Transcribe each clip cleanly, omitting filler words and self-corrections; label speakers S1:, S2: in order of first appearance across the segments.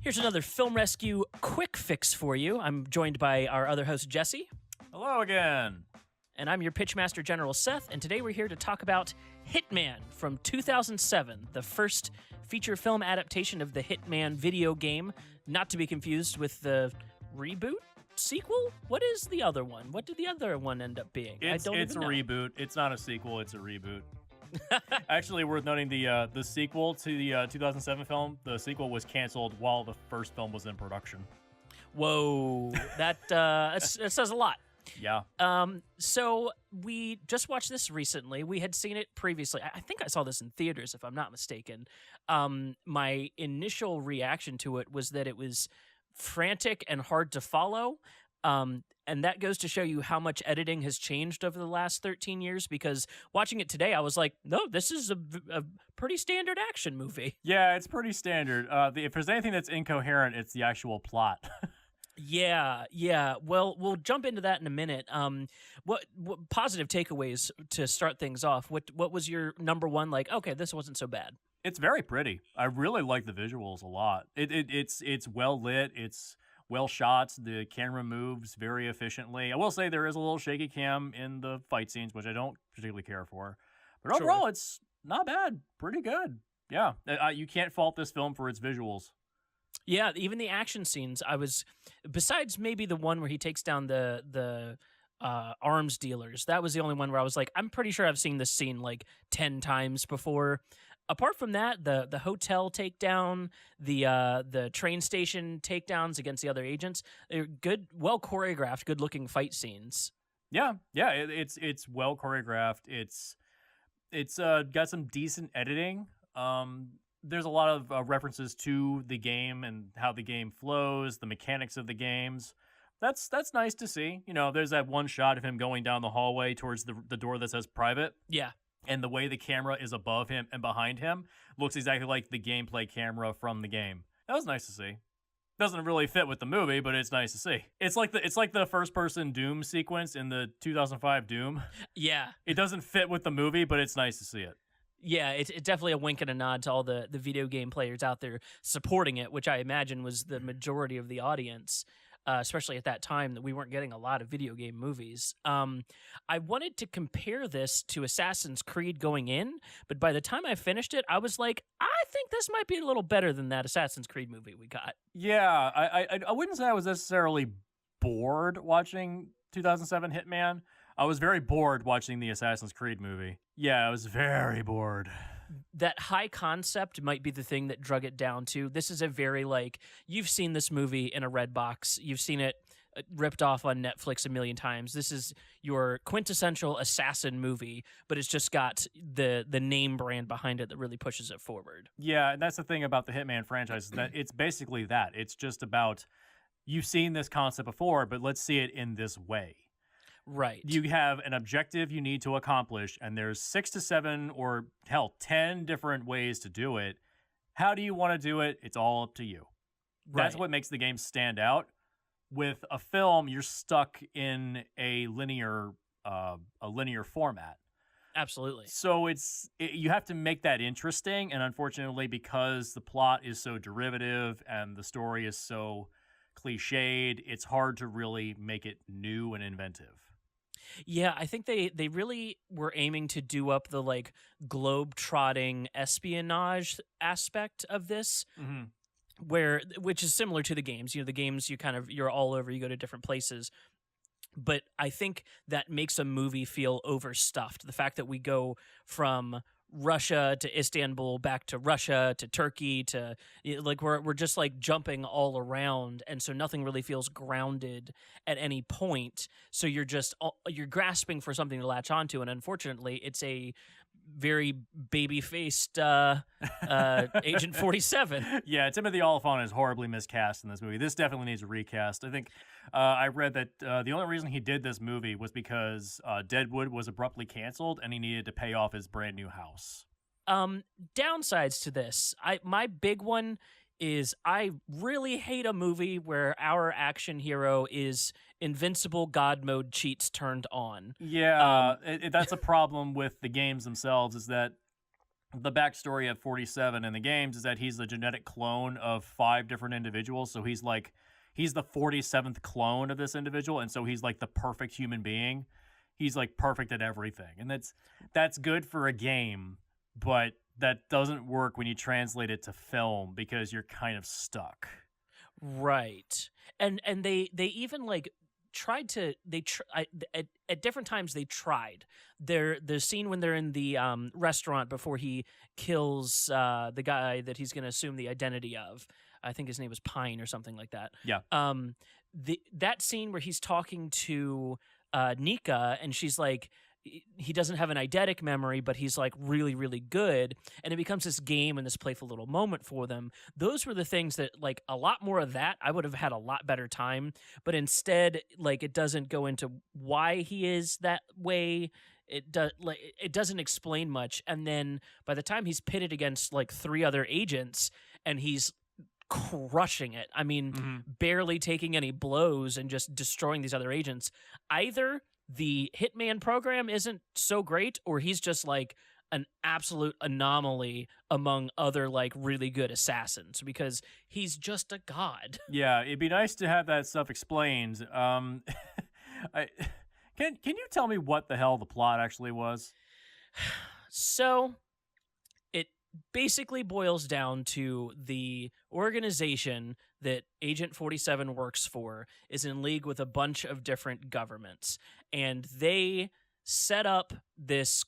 S1: Here's another Film Rescue quick fix for you. I'm joined by our other host, Jesse.
S2: Hello again.
S1: And I'm your Pitchmaster General, Seth, and today we're here to talk about Hitman from 2007, the first feature film adaptation of the Hitman video game, not to be confused with the reboot sequel? What is the other one? What did the other one end up being?
S2: It's a reboot. It's not a sequel, it's a reboot. Actually, worth noting the sequel to the 2007 film, the sequel was canceled while the first film was in production.
S1: Whoa, that says a lot.
S2: Yeah.
S1: So we just watched this recently. We had seen it previously. I think I saw this in theaters, if I'm not mistaken. My initial reaction to it was that it was frantic and hard to follow. And that goes to show you how much editing has changed over the last 13 years, because watching it today, I was like, no, this is a pretty standard action movie.
S2: Yeah, it's pretty standard. If there's anything that's incoherent, it's the actual plot.
S1: Yeah. Well, we'll jump into that in a minute. What positive takeaways to start things off? What was your number one? Like, okay, this wasn't so bad.
S2: It's very pretty. I really like the visuals a lot. It's well lit. It's well shot. The camera moves very efficiently. I will say there is a little shaky cam in the fight scenes, which I don't particularly care for. But overall, It's not bad. Pretty good. Yeah, you can't fault this film for its visuals.
S1: Yeah, even the action scenes, besides maybe the one where he takes down the arms dealers, that was the only one where I was like, I'm pretty sure I've seen this scene like 10 times before. Apart from that, the hotel takedown, the train station takedowns against the other agents, they're good, well choreographed, good looking fight scenes.
S2: Yeah, it's well choreographed. It's got some decent editing. There's a lot of references to the game and how the game flows, the mechanics of the games. That's nice to see. You know, there's that one shot of him going down the hallway towards the door that says private.
S1: Yeah.
S2: And the way the camera is above him and behind him looks exactly like the gameplay camera from the game. That was nice to see. Doesn't really fit with the movie, but it's nice to see. It's like the first person Doom sequence in the 2005 Doom.
S1: Yeah.
S2: It doesn't fit with the movie, but it's nice to see it.
S1: Yeah, it's definitely a wink and a nod to all the video game players out there supporting it, which I imagine was the majority of the audience, especially at that time that we weren't getting a lot of video game movies. I wanted to compare this to Assassin's Creed going in, but by the time I finished it, I was like, I think this might be a little better than that Assassin's Creed movie we got.
S2: Yeah, I wouldn't say I was necessarily bored watching 2007 Hitman. I was very bored watching the Assassin's Creed movie. Yeah, I was very bored.
S1: That high concept might be the thing that drug it down to. This is a very, you've seen this movie in a red box. You've seen it ripped off on Netflix a million times. This is your quintessential assassin movie, but it's just got the name brand behind it that really pushes it forward.
S2: Yeah, and that's the thing about the Hitman franchise, is that it's basically that. It's just about, you've seen this concept before, but let's see it in this way.
S1: Right.
S2: You have an objective you need to accomplish, and there's 6 to 7 or, hell, 10 different ways to do it. How do you want to do it? It's all up to you. That's
S1: Right.
S2: what makes the game stand out. With a film, you're stuck in a linear format.
S1: Absolutely.
S2: So you have to make that interesting, and unfortunately, because the plot is so derivative and the story is so cliched, it's hard to really make it new and inventive.
S1: Yeah, I think they really were aiming to do up the globe-trotting espionage aspect of this, which is similar to the games. You know, the games you're all over, you go to different places. But I think that makes a movie feel overstuffed. The fact that we go from Russia to Istanbul, back to Russia to Turkey to we're just jumping all around, and so nothing really feels grounded at any point. So you're grasping for something to latch onto, and unfortunately, it's a very baby-faced Agent 47.
S2: Yeah, Timothy Olyphant is horribly miscast in this movie. This definitely needs a recast. I think I read that the only reason he did this movie was because Deadwood was abruptly canceled and he needed to pay off his brand new house.
S1: Downsides to this. My big one is I really hate a movie where our action hero is invincible God mode cheats turned on.
S2: Yeah, that's a problem with the games themselves, is that the backstory of 47 in the games is that he's the genetic clone of 5 different individuals. So he's the 47th clone of this individual, and so he's like the perfect human being. He's like perfect at everything, and that's good for a game, but that doesn't work when you translate it to film because you're kind of stuck.
S1: Right. And they even like tried to at different times they tried. The scene when they're in the restaurant before he kills the guy that he's going to assume the identity of. I think his name was Pine or something like that.
S2: Yeah.
S1: That scene where he's talking to Nika and she's like, he doesn't have an eidetic memory, but he's like really, really good. And it becomes this game and this playful little moment for them. Those were the things that, like, a lot more of that, I would have had a lot better time. But instead, like, it doesn't go into why he is that way. It doesn't explain much. And then by the time he's pitted against like 3 other agents and he's crushing it, I mean, barely taking any blows and just destroying these other agents, either the Hitman program isn't so great or he's just like an absolute anomaly among other like really good assassins because he's just a god.
S2: Yeah, it'd be nice to have that stuff explained. Can you tell me what the hell the plot actually was?
S1: So it basically boils down to the organization that Agent 47 works for is in league with a bunch of different governments, and they set up this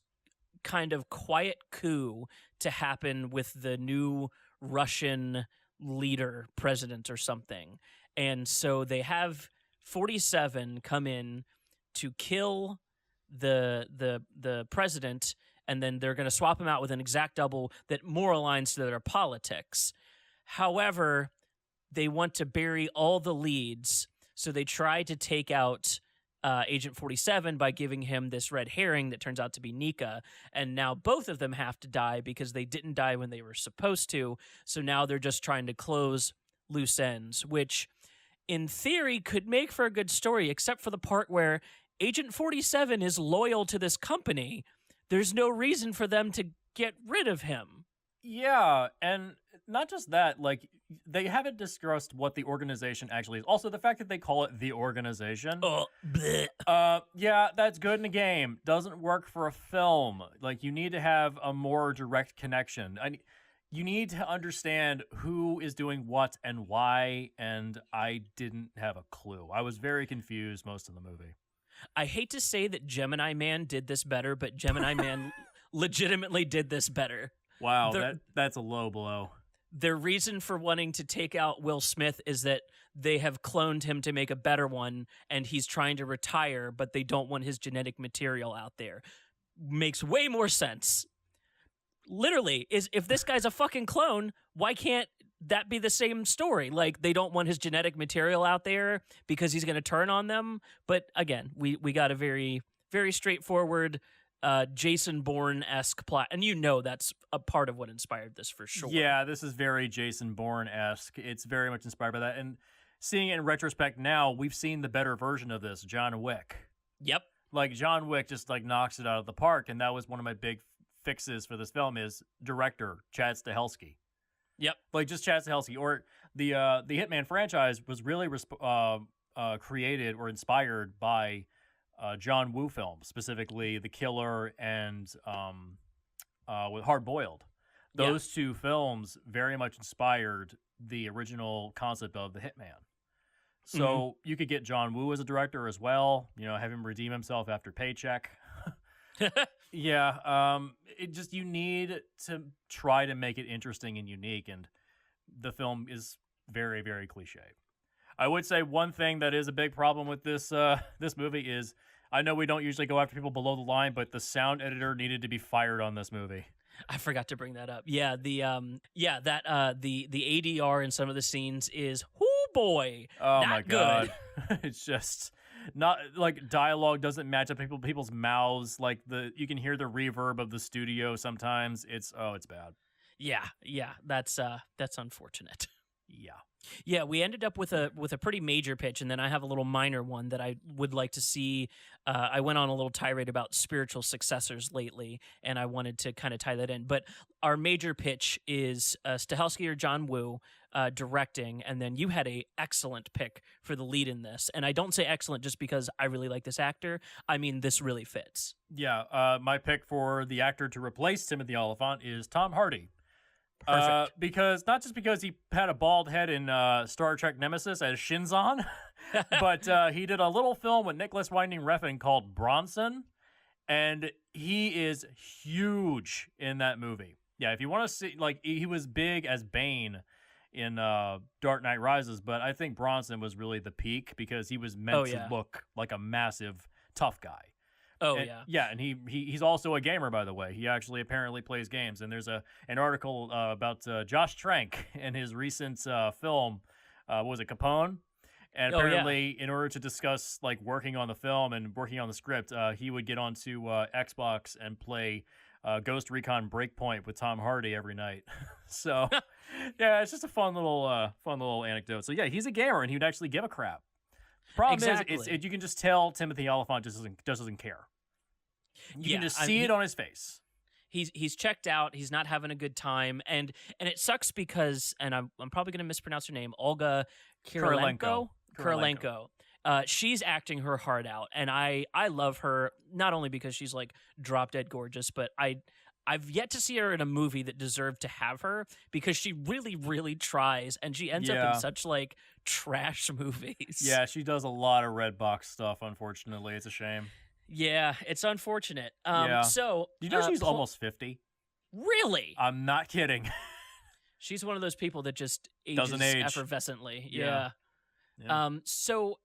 S1: kind of quiet coup to happen with the new Russian leader, president or something. And so they have 47 come in to kill the president, and then they're going to swap him out with an exact double that more aligns to their politics. However, they want to bury all the leads, so they try to take out Agent 47 by giving him this red herring that turns out to be Nika, and now both of them have to die because they didn't die when they were supposed to, so now they're just trying to close loose ends, which in theory could make for a good story, except for the part where Agent 47 is loyal to this company. There's no reason for them to get rid of him.
S2: Yeah, and not just that, like, they haven't discussed what the organization actually is. Also, the fact that they call it the organization. Yeah, that's good in a game. Doesn't work for a film. Like, you need to have a more direct connection. You need to understand who is doing what and why, and I didn't have a clue. I was very confused most of the movie.
S1: I hate to say that Gemini Man did this better, but Gemini Man legitimately did this better.
S2: Wow, that's a low blow.
S1: Their reason for wanting to take out Will Smith is that they have cloned him to make a better one, and he's trying to retire, but they don't want his genetic material out there. Makes way more sense. Literally, if this guy's a fucking clone, why can't that be the same story? Like, they don't want his genetic material out there because he's going to turn on them. But again, we got a very, very straightforward Jason Bourne-esque plot, and that's a part of what inspired this for sure.
S2: Yeah, this is very Jason Bourne-esque. It's very much inspired by that, and seeing it in retrospect now, we've seen the better version of this, John Wick.
S1: Yep.
S2: Like, John Wick just like knocks it out of the park, and that was one of my big fixes for this film is director Chad Stahelski.
S1: Yep.
S2: Like, just Chad Stahelski. Or the Hitman franchise was really created or inspired by John Woo films, specifically The Killer and with Hard Boiled. Those two films very much inspired the original concept of the Hitman. So you could get John Woo as a director as well, have him redeem himself after Paycheck. Yeah, you need to try to make it interesting and unique, and the film is very, very cliche. I would say one thing that is a big problem with this this movie is, I know we don't usually go after people below the line, but the sound editor needed to be fired on this movie.
S1: I forgot to bring that up. Yeah, the ADR in some of the scenes is, oh boy,
S2: oh
S1: not
S2: my god,
S1: good.
S2: It's just not like dialogue doesn't match up people's mouths. Like you can hear the reverb of the studio sometimes. It's bad.
S1: Yeah, that's unfortunate.
S2: Yeah.
S1: Yeah, we ended up with a pretty major pitch, and then I have a little minor one that I would like to see. I went on a little tirade about spiritual successors lately, and I wanted to kind of tie that in. But our major pitch is Stahelski or John Woo directing, and then you had a excellent pick for the lead in this. And I don't say excellent just because I really like this actor. I mean, this really fits.
S2: Yeah, my pick for the actor to replace Timothy Olyphant is Tom Hardy.
S1: Perfect.
S2: Because not just because he had a bald head in Star Trek Nemesis as Shinzon, but he did a little film with Nicholas Winding Refn called Bronson, and he is huge in that movie. Yeah, if you want to see, like, he was big as Bane in Dark Knight Rises, but I think Bronson was really the peak because he was meant to look like a massive tough guy. Yeah, and he's also a gamer, by the way. He actually apparently plays games. And there's an article about Josh Trank and his recent film, was it Capone? And apparently, in order to discuss like working on the film and working on the script, he would get onto Xbox and play Ghost Recon Breakpoint with Tom Hardy every night. So, yeah, it's just a fun little anecdote. So yeah, he's a gamer and he would actually give a crap. Problem is, you can just tell Timothy Olyphant just doesn't care. You can just see it on his face.
S1: He's checked out. He's not having a good time, and it sucks because, and I'm probably going to mispronounce her name, Olga Kurylenko. She's acting her heart out, and I love her not only because she's like drop dead gorgeous, but I've yet to see her in a movie that deserved to have her because she really, really tries, and she ends up in such like trash movies.
S2: Yeah, she does a lot of red box stuff. Unfortunately, it's a shame.
S1: Yeah, it's unfortunate. So
S2: do you know she's almost 50?
S1: Really?
S2: I'm not kidding.
S1: She's one of those people that just
S2: doesn't age
S1: effervescently. Yeah. So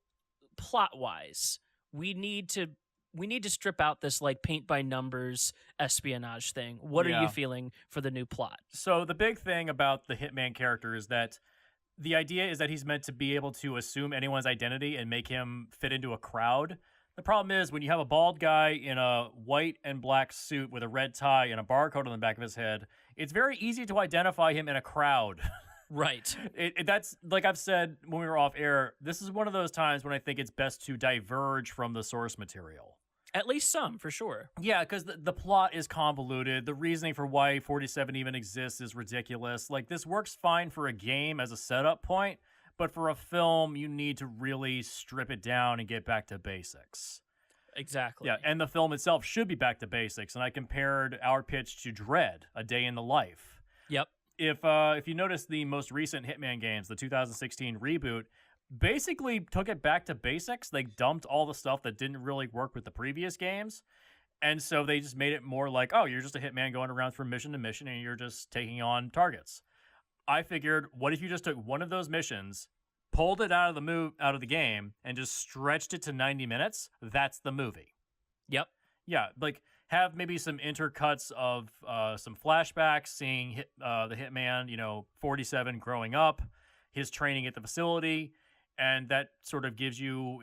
S1: plot wise, we need to strip out this like paint by numbers espionage thing. What are you feeling for the new plot?
S2: So the big thing about the Hitman character is that the idea is that he's meant to be able to assume anyone's identity and make him fit into a crowd. The problem is when you have a bald guy in a white and black suit with a red tie and a barcode on the back of his head, it's very easy to identify him in a crowd.
S1: Right.
S2: That's, like I've said when we were off air, this is one of those times when I think it's best to diverge from the source material.
S1: At least some, for sure.
S2: Yeah, because the plot is convoluted. The reasoning for why 47 even exists is ridiculous. Like, this works fine for a game as a setup point, but for a film, you need to really strip it down and get back to basics.
S1: Exactly.
S2: Yeah, and the film itself should be back to basics. And I compared our pitch to Dread, A Day in the Life.
S1: Yep.
S2: If you notice the most recent Hitman games, the 2016 reboot, basically took it back to basics. They dumped all the stuff that didn't really work with the previous games. And so they just made it more like, oh, you're just a hitman going around from mission to mission and you're just taking on targets. I figured, what if you just took one of those missions, pulled it out of the game, and just stretched it to 90 minutes? That's the movie.
S1: Yep.
S2: Yeah, like have maybe some intercuts of some flashbacks, seeing the hitman, 47 growing up, his training at the facility, and that sort of gives you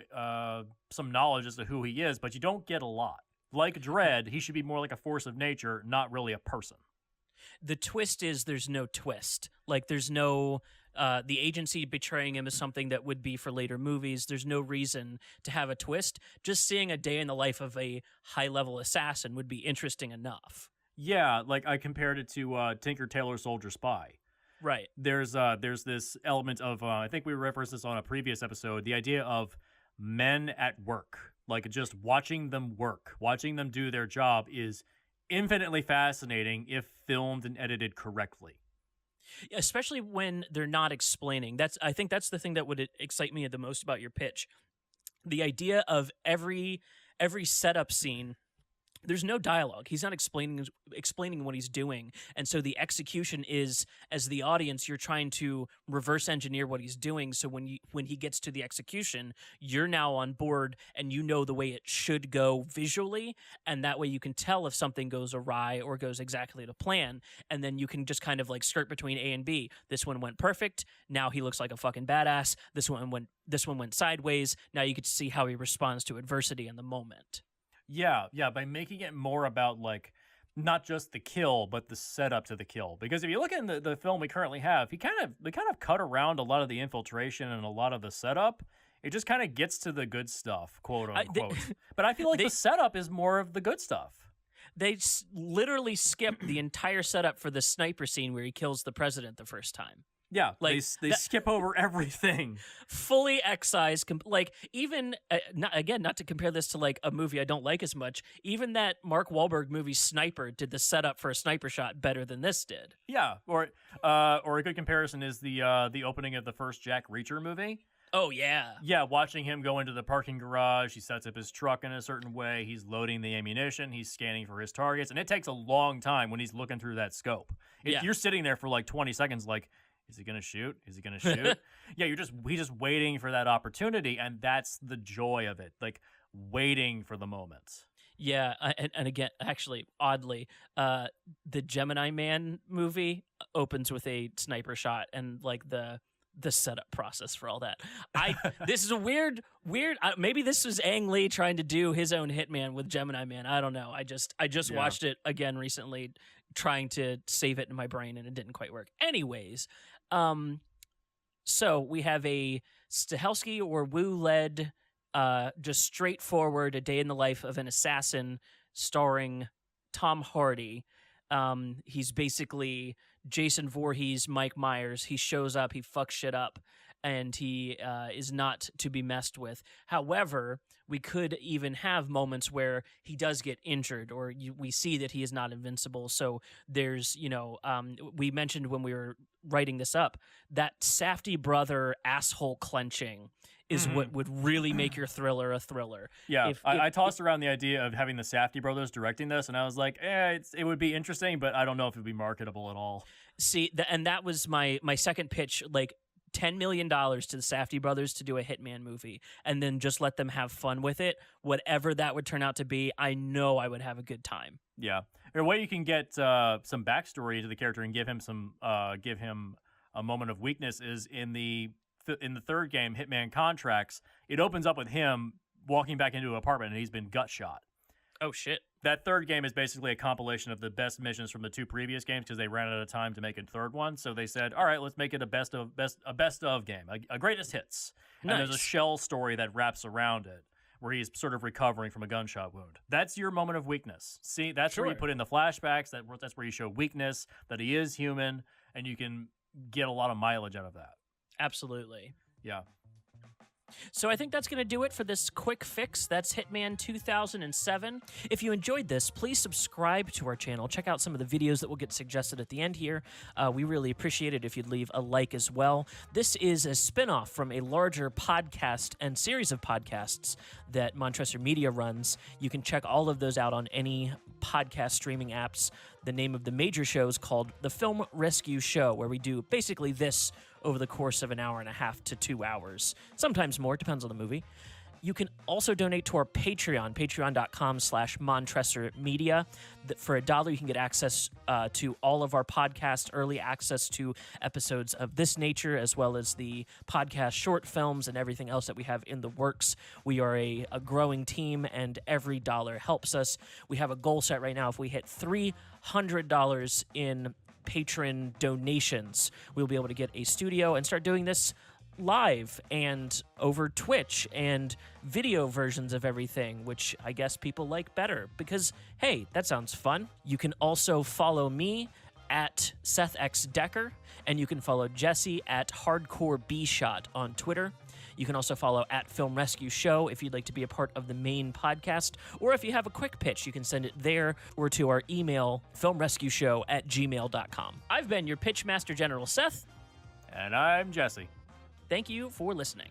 S2: some knowledge as to who he is, but you don't get a lot. Like Dredd, he should be more like a force of nature, not really a person.
S1: The twist is there's no twist. Like, there's no the agency betraying him is something that would be for later movies. There's no reason to have a twist. Just seeing a day in the life of a high-level assassin would be interesting enough.
S2: Yeah, like I compared it to Tinker Tailor Soldier Spy.
S1: Right.
S2: There's this element of, I think we referenced this on a previous episode, the idea of men at work. Like, just watching them work, watching them do their job is infinitely fascinating if filmed and edited correctly.
S1: Especially when they're not explaining. I think that's the thing that would excite me the most about your pitch. The idea of every setup scene, there's no dialogue. He's not explaining what he's doing. And so the execution is, as the audience, you're trying to reverse engineer what he's doing. So when he gets to the execution, you're now on board and you know the way it should go visually. And that way you can tell if something goes awry or goes exactly to plan. And then you can just kind of like skirt between A and B. This one went perfect. Now he looks like a fucking badass. This one went sideways. Now you get to see how he responds to adversity in the moment.
S2: Yeah, by making it more about, like, not just the kill, but the setup to the kill. Because if you look at the film we currently have, they kind of cut around a lot of the infiltration and a lot of the setup. It just kind of gets to the good stuff, quote unquote. But I feel like the setup is more of the good stuff.
S1: They literally skipped the entire setup for the sniper scene where he kills the president the first time.
S2: Yeah, like they skip over everything.
S1: Fully excised, like even not to compare this to like a movie I don't like as much. Even that Mark Wahlberg movie Sniper did the setup for a sniper shot better than this did.
S2: Yeah, or a good comparison is the opening of the first Jack Reacher movie.
S1: Oh yeah,
S2: yeah. Watching him go into the parking garage, he sets up his truck in a certain way. He's loading the ammunition. He's scanning for his targets, and it takes a long time when he's looking through that scope. You're sitting there for like 20 seconds, like. Is he gonna shoot? Is he gonna shoot? Yeah, he's just waiting for that opportunity, and that's the joy of it, like waiting for the moment.
S1: Yeah, and again, actually, oddly, the Gemini Man movie opens with a sniper shot, and like the setup process for all that. This is a weird. Maybe this was Ang Lee trying to do his own Hitman with Gemini Man. I don't know. I just watched it again recently, trying to save it in my brain, and it didn't quite work. Anyways. So we have a Stahelski or Wu-led, just straightforward A Day in the Life of an Assassin starring Tom Hardy. He's basically Jason Voorhees, Mike Myers. He shows up, he fucks shit up, and he is not to be messed with. However, we could even have moments where he does get injured, or we see that he is not invincible. So there's, we mentioned when we were writing this up, that Safdie brother asshole clenching is what would really make your thriller a thriller.
S2: Yeah, I tossed around the idea of having the Safdie brothers directing this, and I was like, it would be interesting, but I don't know if it would be marketable at all.
S1: See, and that was my second pitch, like, $10 million to the Safdie brothers to do a Hitman movie, and then just let them have fun with it. Whatever that would turn out to be, I know I would have a good time.
S2: Yeah, or a way you can get some backstory to the character and give him a moment of weakness is in the third game, Hitman Contracts. It opens up with him walking back into an apartment, and he's been gut shot.
S1: Oh shit.
S2: That third game is basically a compilation of the best missions from the two previous games because they ran out of time to make a third one. So they said, all right, let's make it a best of game, a greatest hits. Nice. And there's a shell story that wraps around it where he's sort of recovering from a gunshot wound. That's your moment of weakness. See, that's where you put in the flashbacks. That's where you show weakness, that he is human, and you can get a lot of mileage out of that.
S1: Absolutely.
S2: Yeah.
S1: So I think that's going to do it for this quick fix. That's Hitman 2007. If you enjoyed this, please subscribe to our channel. Check out some of the videos that will get suggested at the end here. We really appreciate it if you'd leave a like as well. This is a spinoff from a larger podcast and series of podcasts that Montressor Media runs. You can check all of those out on any podcast streaming apps. The name of the major show is called The Film Rescue Show, where we do basically this over the course of an hour and a half to 2 hours. Sometimes more, depends on the movie. You can also donate to our Patreon, patreon.com/Montressor Media. For $1, you can get access to all of our podcasts, early access to episodes of this nature, as well as the podcast short films and everything else that we have in the works. We are a growing team, and every dollar helps us. We have a goal set right now. If we hit $300 in patron donations, we'll be able to get a studio and start doing this live and over Twitch and video versions of everything, which I guess people like better because, hey, that sounds fun. You can also follow me at Seth X Decker, and you can follow Jesse at Hardcore B Shot on Twitter. You can also follow at Film Rescue Show if you'd like to be a part of the main podcast, or if you have a quick pitch, you can send it there or to our email, filmrescueshow@gmail.com. I've been your Pitch Master General, Seth.
S2: And I'm Jesse.
S1: Thank you for listening.